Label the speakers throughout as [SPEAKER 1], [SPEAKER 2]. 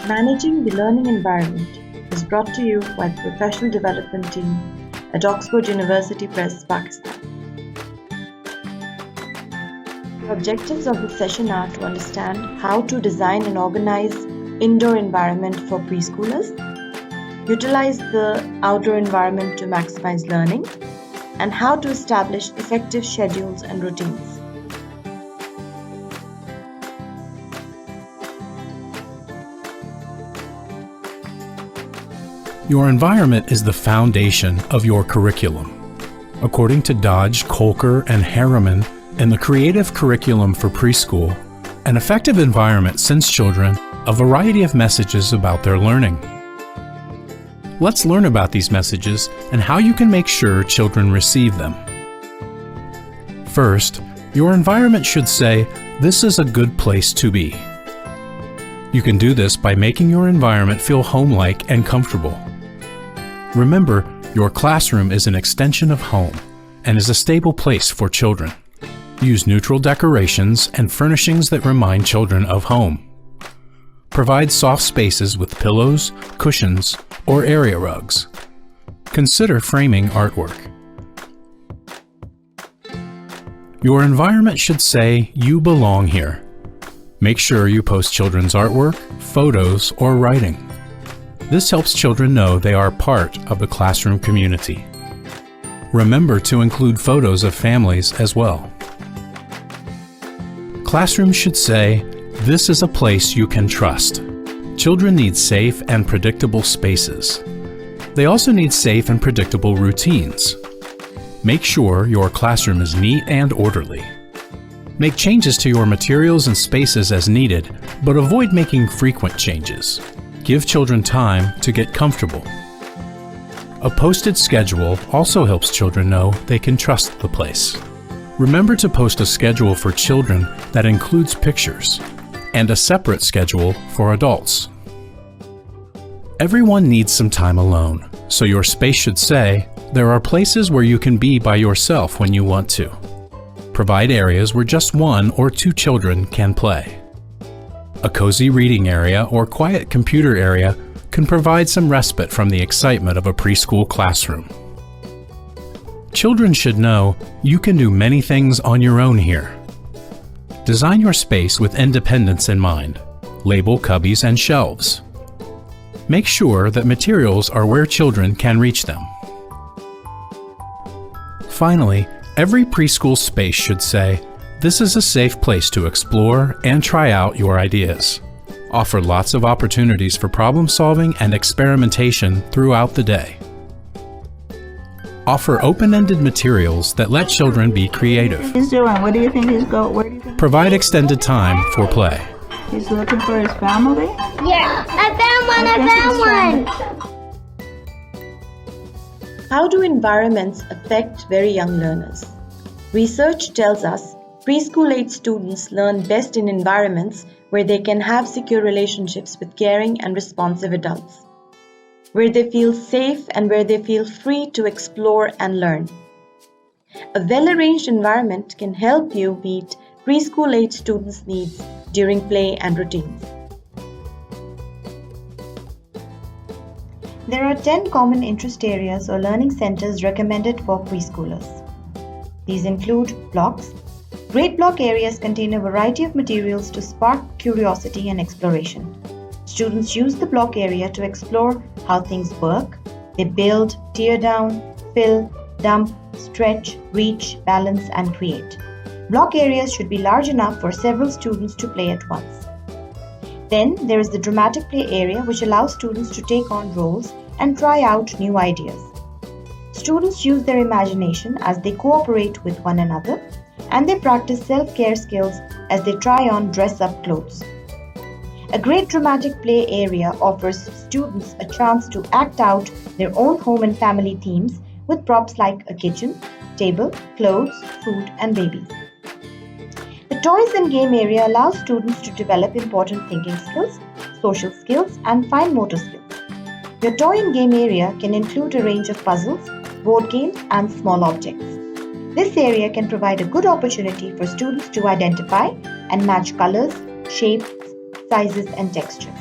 [SPEAKER 1] Managing the learning environment is brought to you by the Professional Development Team at Oxford University Press, Pakistan. The objectives of this session are to understand how to design and organize indoor environment for preschoolers, utilize the outdoor environment to maximize learning, and how to establish effective schedules and routines.
[SPEAKER 2] Your environment is the foundation of your curriculum. According to Dodge, Kolker, and Harriman in the Creative Curriculum for Preschool, an effective environment sends children a variety of messages about their learning. Let's learn about these messages and how you can make sure children receive them. First, your environment should say, "This is a good place to be." You can do this by making your environment feel home-like and comfortable. Remember, your classroom is an extension of home and is a stable place for children. Use neutral decorations and furnishings that remind children of home. Provide soft spaces with pillows, cushions, or area rugs. Consider framing artwork. Your environment should say, "You belong here." Make sure you post children's artwork, photos, or writing. This helps children know they are part of the classroom community. Remember to include photos of families as well. Classrooms should say, "This is a place you can trust." Children need safe and predictable spaces. They also need safe and predictable routines. Make sure your classroom is neat and orderly. Make changes to your materials and spaces as needed, but avoid making frequent changes. Give children time to get comfortable. A posted schedule also helps children know they can trust the place. Remember to post a schedule for children that includes pictures, and a separate schedule for adults. Everyone needs some time alone, so your space should say, "There are places where you can be by yourself when you want to." Provide areas where just one or two children can play. A cozy reading area or quiet computer area can provide some respite from the excitement of a preschool classroom. Children should know you can do many things on your own here. Design your space with independence in mind. Label cubbies and shelves. Make sure that materials are where children can reach them. Finally, every preschool space should say, "This is a safe place to explore and try out your ideas." Offer lots of opportunities for problem solving and experimentation throughout the day. Offer open-ended materials that let children be creative.
[SPEAKER 3] He's doing? What do you think he's going? Where do you think?
[SPEAKER 2] Provide extended time for play.
[SPEAKER 3] He's looking for his family?
[SPEAKER 4] Yeah, I found one.
[SPEAKER 1] How do environments affect very young learners? Research tells us preschool-age students learn best in environments where they can have secure relationships with caring and responsive adults, where they feel safe and where they feel free to explore and learn. A well-arranged environment can help you meet preschool-age students' needs during play and routines. There are 10 common interest areas or learning centers recommended for preschoolers. These include blocks. Great block areas contain a variety of materials to spark curiosity and exploration. Students use the block area to explore how things work. They build, tear down, fill, dump, stretch, reach, balance, and create. Block areas should be large enough for several students to play at once. Then there is the dramatic play area, which allows students to take on roles and try out new ideas. Students use their imagination as they cooperate with one another, and they practice self-care skills as they try on dress-up clothes. A great dramatic play area offers students a chance to act out their own home and family themes with props like a kitchen, table, clothes, food, and babies. The toys and game area allows students to develop important thinking skills, social skills, and fine motor skills. Your toy and game area can include a range of puzzles, board games, and small objects. This area can provide a good opportunity for students to identify and match colors, shapes, sizes, and textures.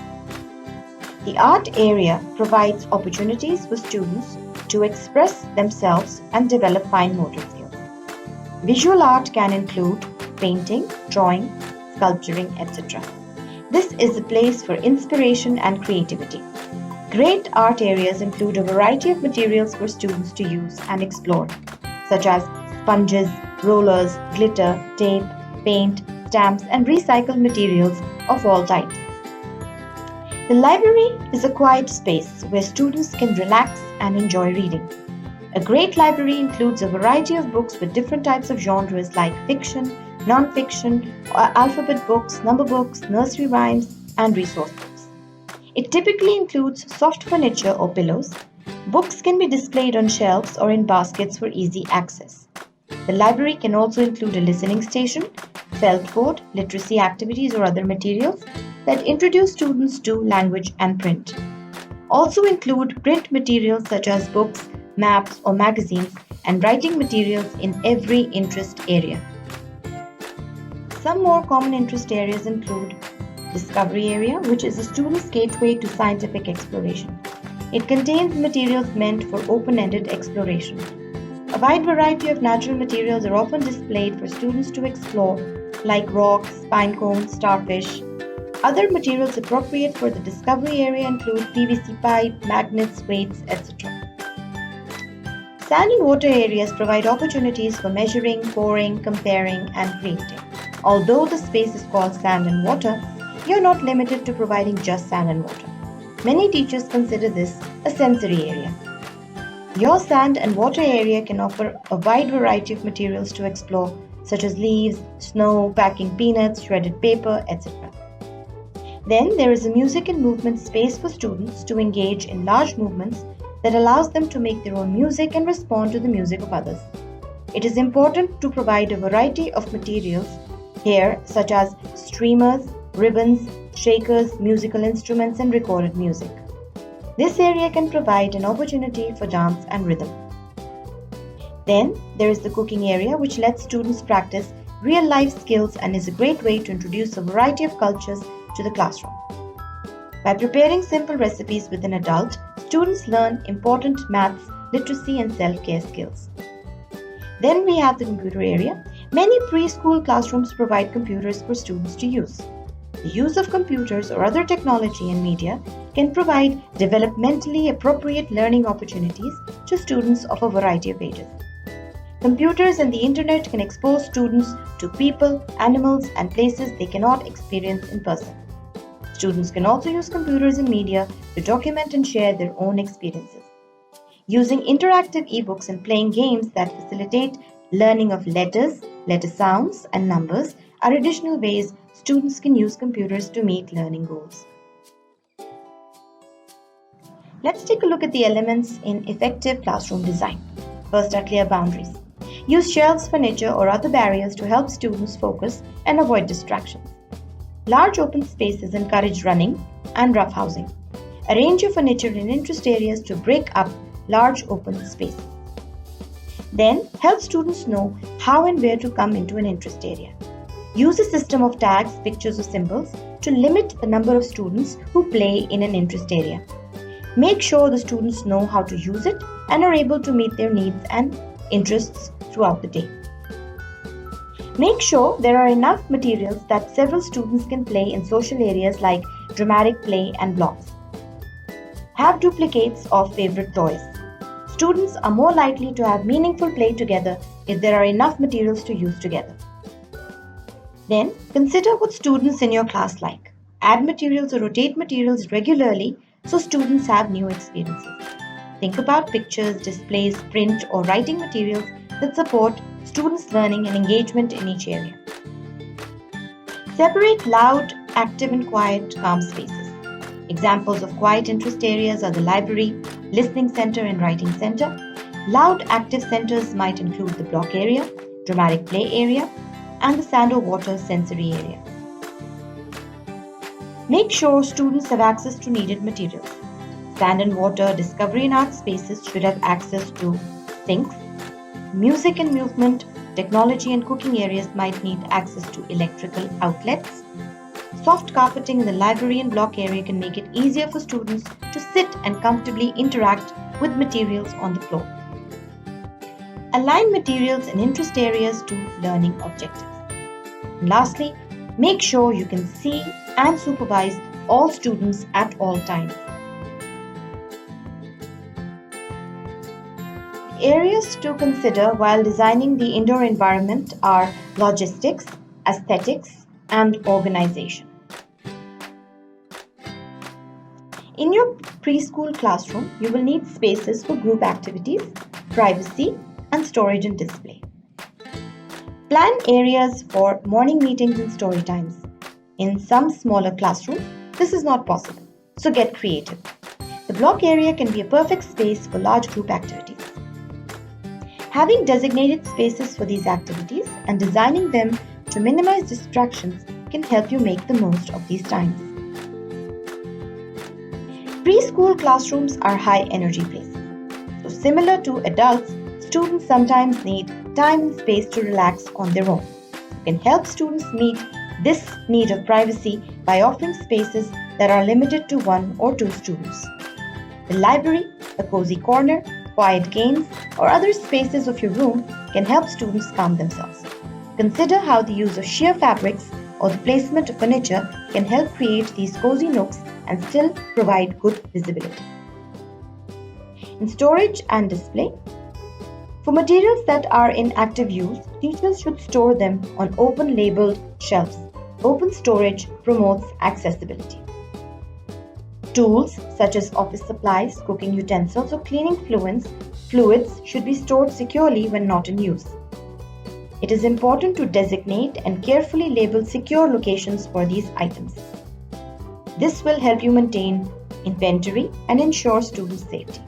[SPEAKER 1] The art area provides opportunities for students to express themselves and develop fine motor skills. Visual art can include painting, drawing, sculpturing, etc. This is a place for inspiration and creativity. Great art areas include a variety of materials for students to use and explore, such as sponges, rollers, glitter, tape, paint, stamps, and recycled materials of all types. The library is a quiet space where students can relax and enjoy reading. A great library includes a variety of books with different types of genres like fiction, non-fiction, alphabet books, number books, nursery rhymes, and resource books. It typically includes soft furniture or pillows. Books can be displayed on shelves or in baskets for easy access. The library can also include a listening station, felt board, literacy activities, or other materials that introduce students to language and print. Also include print materials such as books, maps, or magazines, and writing materials in every interest area. Some more common interest areas include Discovery Area, which is a student's gateway to scientific exploration. It contains materials meant for open-ended exploration. A wide variety of natural materials are often displayed for students to explore, like rocks, pine cones, starfish. Other materials appropriate for the discovery area include PVC pipe, magnets, weights, etc. Sand and water areas provide opportunities for measuring, pouring, comparing, and creating. Although the space is called sand and water, you are not limited to providing just sand and water. Many teachers consider this a sensory area. Your sand and water area can offer a wide variety of materials to explore, such as leaves, snow, packing peanuts, shredded paper, etc. Then there is a music and movement space for students to engage in large movements that allows them to make their own music and respond to the music of others. It is important to provide a variety of materials here, such as streamers, ribbons, shakers, musical instruments, and recorded music. This area can provide an opportunity for dance and rhythm. Then there is the cooking area, which lets students practice real-life skills and is a great way to introduce a variety of cultures to the classroom. By preparing simple recipes with an adult, students learn important maths, literacy, and self-care skills. Then we have the computer area. Many preschool classrooms provide computers for students to use. The use of computers or other technology and media can provide developmentally appropriate learning opportunities to students of a variety of ages. Computers and the internet can expose students to people, animals, and places they cannot experience in person. Students can also use computers and media to document and share their own experiences. Using interactive ebooks and playing games that facilitate learning of letters, letter sounds, and numbers are additional ways students can use computers to meet learning goals. Let's take a look at the elements in effective classroom design. First are clear boundaries. Use shelves, furniture, or other barriers to help students focus and avoid distractions. Large open spaces encourage running and roughhousing. Arrange your furniture in interest areas to break up large open spaces. Then, help students know how and where to come into an interest area. Use a system of tags, pictures, or symbols to limit the number of students who play in an interest area. Make sure the students know how to use it and are able to meet their needs and interests throughout the day. Make sure there are enough materials that several students can play in social areas like dramatic play and blocks. Have duplicates of favorite toys. Students are more likely to have meaningful play together if there are enough materials to use together. Then, consider what students in your class like. Add materials or rotate materials regularly so students have new experiences. Think about pictures, displays, print, or writing materials that support students' learning and engagement in each area. Separate loud, active, and quiet, calm spaces. Examples of quiet interest areas are the library, listening center, and writing center. Loud, active centers might include the block area, dramatic play area, and the sand or water sensory area. Make sure students have access to needed materials. Sand and water, discovery and art spaces should have access to sinks. Music and movement, technology and cooking areas might need access to electrical outlets. Soft carpeting in the library and block area can make it easier for students to sit and comfortably interact with materials on the floor. Align materials and interest areas to learning objectives. And lastly, make sure you can see and supervise all students at all times. Areas to consider while designing the indoor environment are logistics, aesthetics, and organization. In your preschool classroom, you will need spaces for group activities, privacy, and storage and display. Plan areas for morning meetings and story times. In some smaller classrooms, this is not possible, so get creative. The block area can be a perfect space for large group activities. Having designated spaces for these activities and designing them to minimize distractions can help you make the most of these times. Preschool classrooms are high energy places. So similar to adults, students sometimes need time and space to relax on their own. You can help students meet this need of privacy by offering spaces that are limited to 1 or 2 students. The library, a cozy corner, quiet games, or other spaces of your room can help students calm themselves. Consider how the use of sheer fabrics or the placement of furniture can help create these cozy nooks and still provide good visibility. In storage and display, for materials that are in active use, teachers should store them on open labeled shelves. Open storage promotes accessibility. Tools such as office supplies, cooking utensils, or cleaning fluids should be stored securely when not in use. It is important to designate and carefully label secure locations for these items. This will help you maintain inventory and ensure student safety.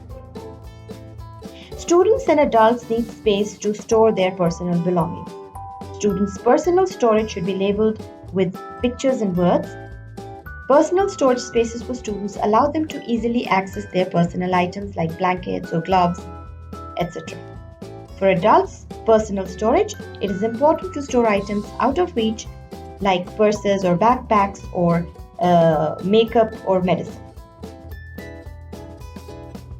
[SPEAKER 1] Students and adults need space to store their personal belongings. Students' personal storage should be labeled with pictures and words. Personal storage spaces for students allow them to easily access their personal items like blankets or gloves, etc. For adults' personal storage, it is important to store items out of reach like purses or backpacks or makeup or medicine.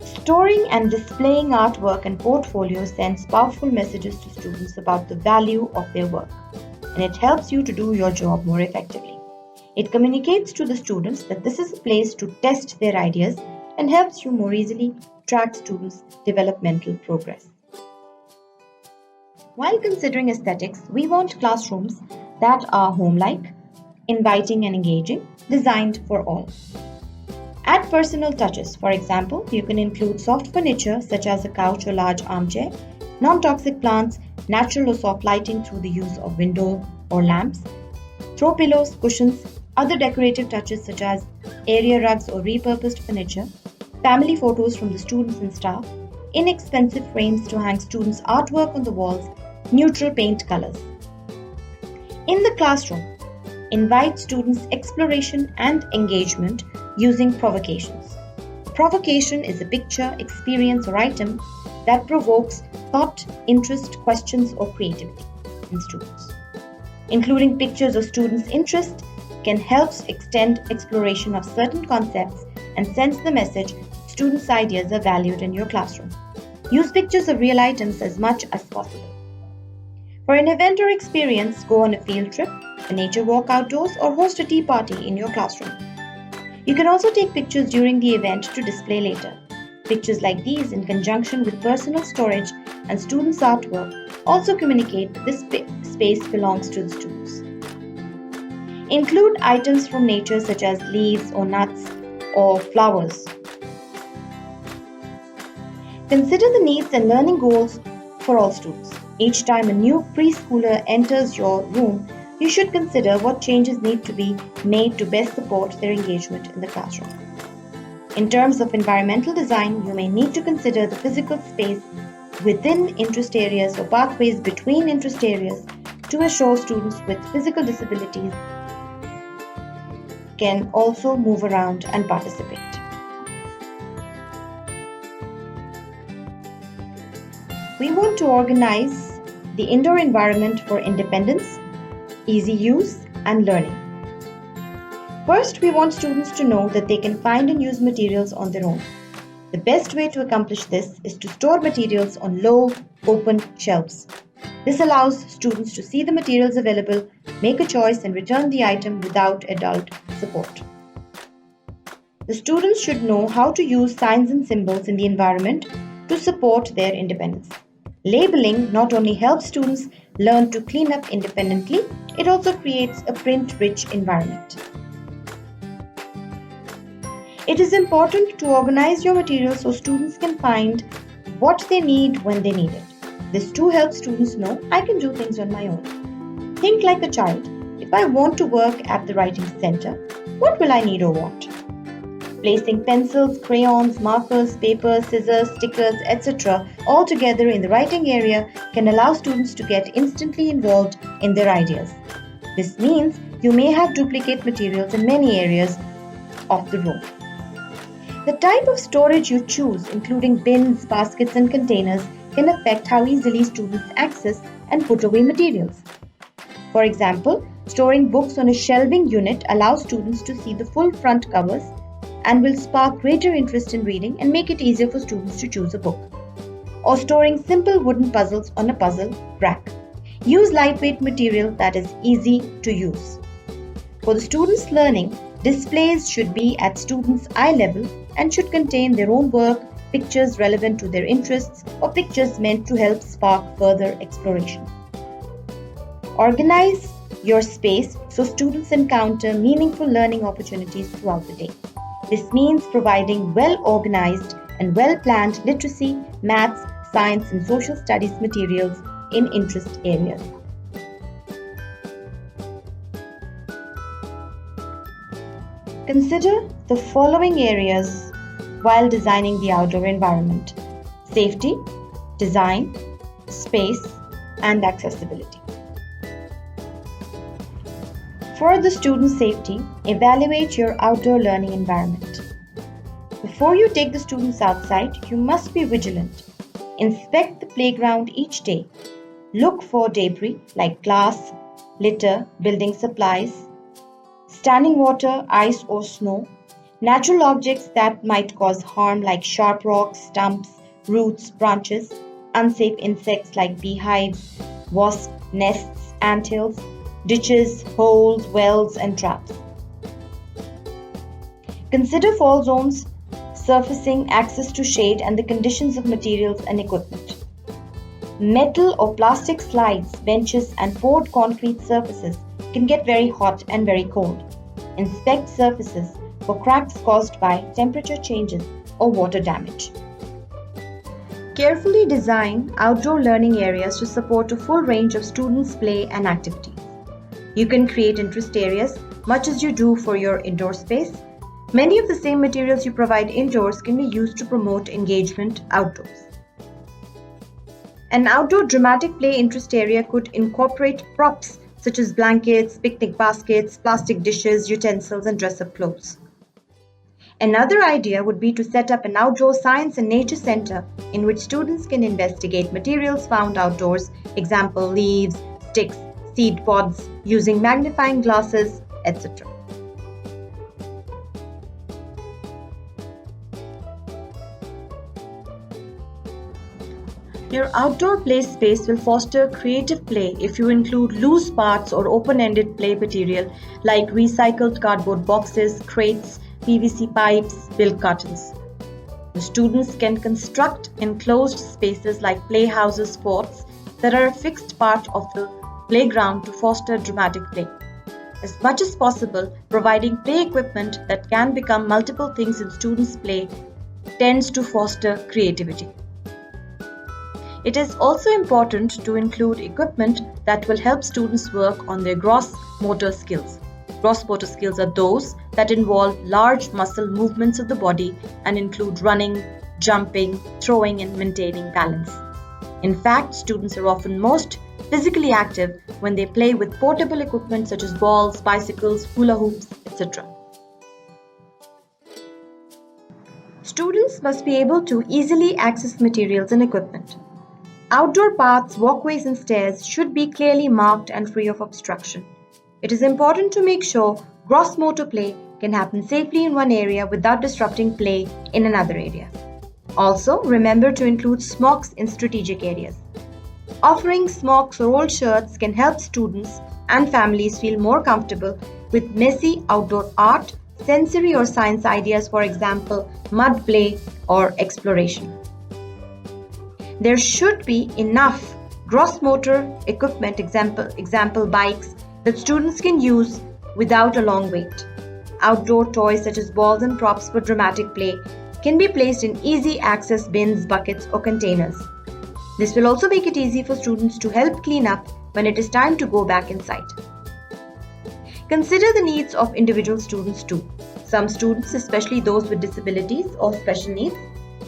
[SPEAKER 1] Storing and displaying artwork and portfolios sends powerful messages to students about the value of their work, and it helps you to do your job more effectively. It communicates to the students that this is a place to test their ideas and helps you more easily track students' developmental progress. While considering aesthetics, we want classrooms that are home-like, inviting and engaging, designed for all. Add personal touches. For example, you can include soft furniture such as a couch or large armchair, non-toxic plants, natural or soft lighting through the use of window or lamps, throw pillows, cushions, other decorative touches such as area rugs or repurposed furniture, family photos from the students and staff, inexpensive frames to hang students' artwork on the walls, neutral paint colors. In the classroom, invite students' exploration and engagement using provocations. A provocation is a picture, experience, or item that provokes thought, interest, questions, or creativity in students. Including pictures of students' interest can help extend exploration of certain concepts and sends the message students' ideas are valued in your classroom. Use pictures of real items as much as possible. For an event or experience, go on a field trip, a nature walk outdoors, or host a tea party in your classroom. You can also take pictures during the event to display later. Pictures like these, in conjunction with personal storage and students' artwork, also communicate that this space belongs to the students. Include items from nature such as leaves or nuts or flowers. Consider the needs and learning goals for all students. Each time a new preschooler enters your room, you should consider what changes need to be made to best support their engagement in the classroom. In terms of environmental design, you may need to consider the physical space within interest areas or pathways between interest areas to ensure students with physical disabilities can also move around and participate. We want to organize the indoor environment for independence, easy use, and learning. First, we want students to know that they can find and use materials on their own. The best way to accomplish this is to store materials on low, open shelves. This allows students to see the materials available, make a choice, and return the item without adult support. The students should know how to use signs and symbols in the environment to support their independence. Labeling not only helps students learn to clean up independently, it also creates a print-rich environment. It is important to organize your materials so students can find what they need when they need it. This too helps students know I can do things on my own. Think like a child. If I want to work at the writing center, what will I need or want? Placing pencils, crayons, markers, paper, scissors, stickers, etc. all together in the writing area can allow students to get instantly involved in their ideas. This means you may have duplicate materials in many areas of the room. The type of storage you choose, including bins, baskets, and containers, can affect how easily students access and put away materials. For example, storing books on a shelving unit allows students to see the full front covers and will spark greater interest in reading and make it easier for students to choose a book. Or storing simple wooden puzzles on a puzzle rack. Use lightweight material that is easy to use. For the students' learning, displays should be at students' eye level and should contain their own work, pictures relevant to their interests, or pictures meant to help spark further exploration. Organize your space so students encounter meaningful learning opportunities throughout the day. This means providing well-organized and well-planned literacy, maths, science, and social studies materials in interest areas. Consider the following areas while designing the outdoor environment: safety, design, space, and accessibility. For the student safety, evaluate your outdoor learning environment. Before you take the students outside, you must be vigilant. Inspect the playground each day. Look for debris like glass, litter, building supplies, standing water, ice or snow, natural objects that might cause harm like sharp rocks, stumps, roots, branches, unsafe insects like beehives, wasp nests, anthills, ditches, holes, wells, and traps. Consider fall zones, surfacing, access to shade, and the conditions of materials and equipment. Metal or plastic slides, benches, and poured concrete surfaces can get very hot and very cold. Inspect surfaces for cracks caused by temperature changes or water damage. Carefully design outdoor learning areas to support a full range of students' play and activities. You can create interest areas much as you do for your indoor space. Many of the same materials you provide indoors can be used to promote engagement outdoors. An outdoor dramatic play interest area could incorporate props such as blankets, picnic baskets, plastic dishes, utensils, and dress-up clothes. Another idea would be to set up an outdoor science and nature center in which students can investigate materials found outdoors, example leaves, sticks, seed pods, using magnifying glasses, etc. Your outdoor play space will foster creative play if you include loose parts or open-ended play material like recycled cardboard boxes, crates, PVC pipes, milk cartons. The students can construct enclosed spaces like playhouses, forts that are a fixed part of the playground to foster dramatic play. As much as possible, providing play equipment that can become multiple things in students' play tends to foster creativity. It is also important to include equipment that will help students work on their gross motor skills. Gross motor skills are those that involve large muscle movements of the body and include running, jumping, throwing, and maintaining balance. In fact, students are often most physically active when they play with portable equipment such as balls, bicycles, hula hoops, etc. Students must be able to easily access materials and equipment. Outdoor paths, walkways, and stairs should be clearly marked and free of obstruction. It is important to make sure gross motor play can happen safely in one area without disrupting play in another area. Also, remember to include smocks in strategic areas. Offering smocks or old shirts can help students and families feel more comfortable with messy outdoor art, sensory or science ideas, for example, mud play or exploration. There should be enough gross motor equipment, example bikes, that students can use without a long wait. Outdoor toys such as balls and props for dramatic play can be placed in easy access bins, buckets or containers. This will also make it easy for students to help clean up when it is time to go back inside. Consider the needs of individual students too. Some students, especially those with disabilities or special needs,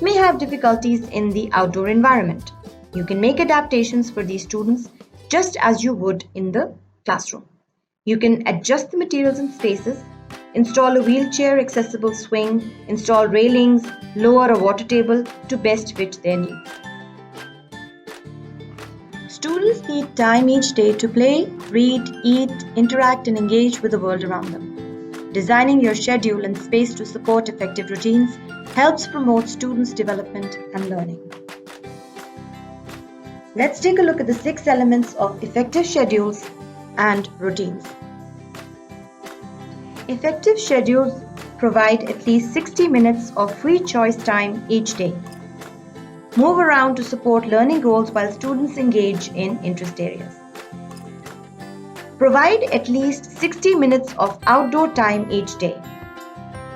[SPEAKER 1] may have difficulties in the outdoor environment. You can make adaptations for these students just as you would in the classroom. You can adjust the materials and spaces, install a wheelchair accessible swing, install railings, lower a water table to best fit their needs. Students need time each day to play, read, eat, interact and engage with the world around them. Designing your schedule and space to support effective routines helps promote students' development and learning. Let's take a look at the 6 elements of effective schedules and routines. Effective schedules provide at least 60 minutes of free choice time each day. Move around to support learning goals while students engage in interest areas. Provide at least 60 minutes of outdoor time each day.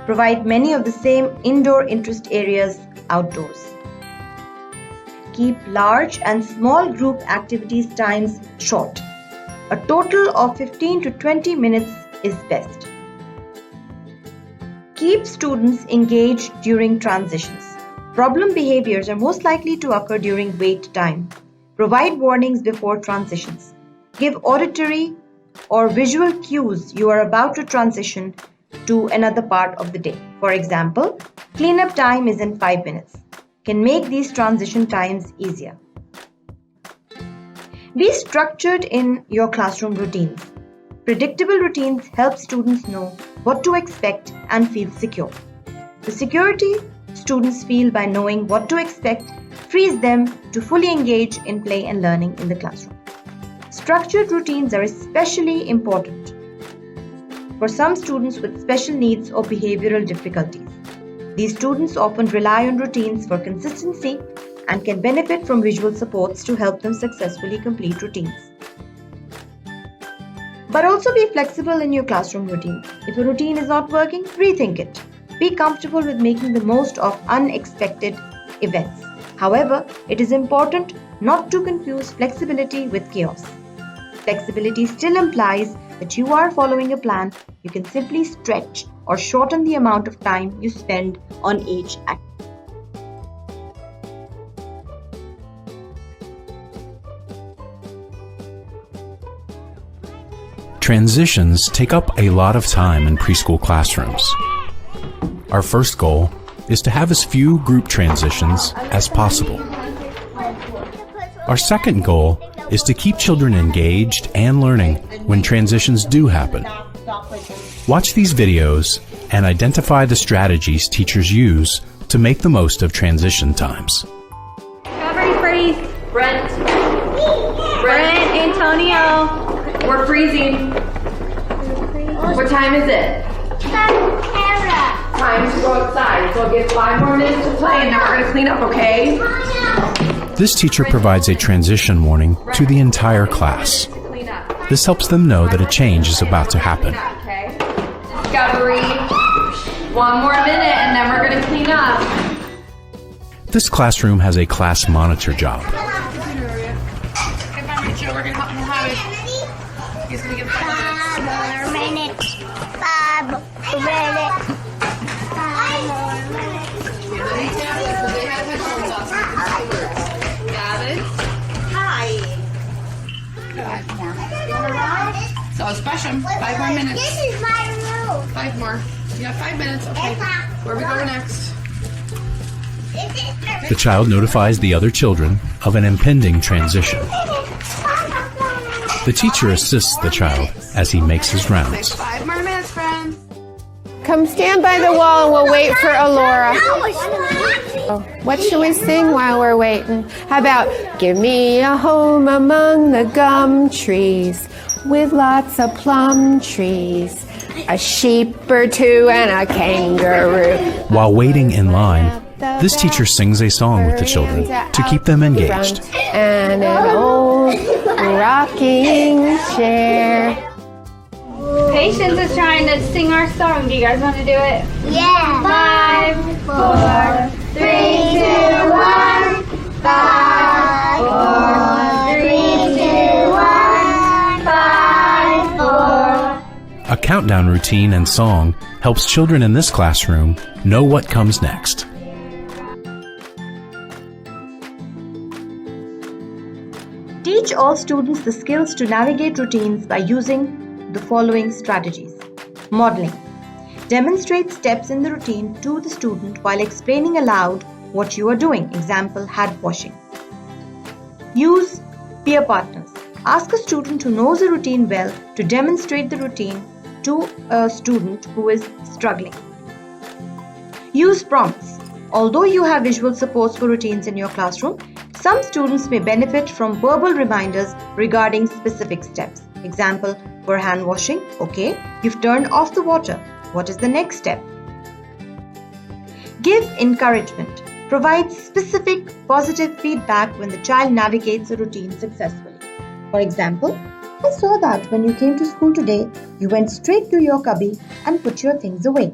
[SPEAKER 1] Provide many of the same indoor interest areas outdoors. Keep large and small group activities times short. A total of 15 to 20 minutes is best. Keep students engaged during transitions. Problem behaviors are most likely to occur during wait time. Provide warnings before transitions. Give auditory or visual cues you are about to transition to another part of the day. For example, cleanup time is in 5 minutes. Can make these transition times easier. Be structured in your classroom routines. Predictable routines help students know what to expect and feel secure. The security students feel by knowing what to expect frees them to fully engage in play and learning in the classroom. Structured routines are especially important for some students with special needs or behavioral difficulties. These students often rely on routines for consistency and can benefit from visual supports to help them successfully complete routines. But also be flexible in your classroom routine. If a routine is not working, rethink it. Be comfortable with making the most of unexpected events. However, it is important not to confuse flexibility with chaos. Flexibility still implies that you are following a plan. You can simply stretch or shorten the amount of time you spend on each activity.
[SPEAKER 2] Transitions take up a lot of time in preschool classrooms. Our first goal is to have as few group transitions as possible. Our second goal is to keep children engaged and learning when transitions do happen. Watch these videos and identify the strategies teachers use to make the most of transition times.
[SPEAKER 5] Everybody freeze. Brent, Antonio. We're freezing. What time is it? Time to go outside. So we'll get 5 more minutes to play and then we're going to clean up, okay?
[SPEAKER 2] This teacher provides a transition warning to the entire class. This helps them know that a change is about to happen.
[SPEAKER 5] Okay. Discovery. 1 more minute and then we're going to clean up.
[SPEAKER 2] This classroom has a class monitor job.
[SPEAKER 4] He's gonna give 5 minutes. 5 more minutes. 5 more minutes.
[SPEAKER 5] Got it? Hi.
[SPEAKER 6] 5 more. So splash them. 5 more minutes.
[SPEAKER 4] This is my room.
[SPEAKER 6] 5 more. You have 5 minutes. Okay. Where we go next?
[SPEAKER 2] The child notifies the other children of an impending transition. The teacher assists the child as he makes his rounds.
[SPEAKER 6] 5 more minutes, friends.
[SPEAKER 7] Come stand by the wall and we'll wait for Alora. What should we sing while we're waiting? How about, give me a home among the gum trees with lots of plum trees, a sheep or two and a kangaroo.
[SPEAKER 2] While waiting in line, this teacher sings a song with the children to keep them engaged.
[SPEAKER 7] And an old rocking chair.
[SPEAKER 5] Patience is trying to sing our song. Do you guys want to do it?
[SPEAKER 4] Yeah.
[SPEAKER 5] 5, 4, 3, 2, 1. 5, 4, 3, 2, 1. 5, 4.
[SPEAKER 2] A countdown routine and song helps children in this classroom know what comes next.
[SPEAKER 1] Teach all students the skills to navigate routines by using the following strategies. Modeling. Demonstrate steps in the routine to the student while explaining aloud what you are doing. Example, hand washing. Use peer partners. Ask a student who knows a routine well to demonstrate the routine to a student who is struggling. Use prompts. Although you have visual supports for routines in your classroom, some students may benefit from verbal reminders regarding specific steps. Example, for hand washing, okay, you've turned off the water. What is the next step? Give encouragement. Provide specific positive feedback when the child navigates a routine successfully. For example, I saw that when you came to school today, you went straight to your cubby and put your things away.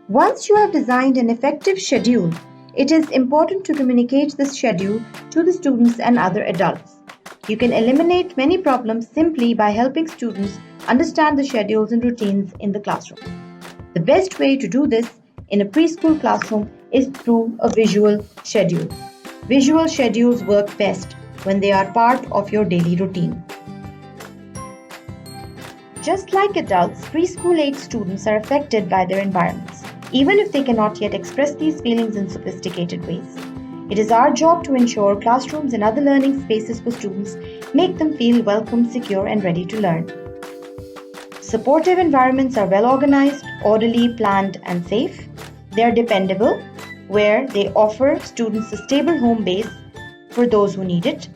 [SPEAKER 1] Once you have designed an effective schedule, it is important to communicate this schedule to the students and other adults. You can eliminate many problems simply by helping students understand the schedules and routines in the classroom. The best way to do this in a preschool classroom is through a visual schedule. Visual schedules work best when they are part of your daily routine. Just like adults, preschool-age students are affected by their environments, even if they cannot yet express these feelings in sophisticated ways. It is our job to ensure classrooms and other learning spaces for students make them feel welcome, secure, and ready to learn. Supportive environments are well organized, orderly, planned, and safe. They are dependable, where they offer students a stable home base for those who need it,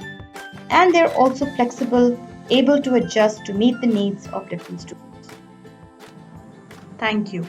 [SPEAKER 1] and they're also flexible, able to adjust to meet the needs of different students. Thank you.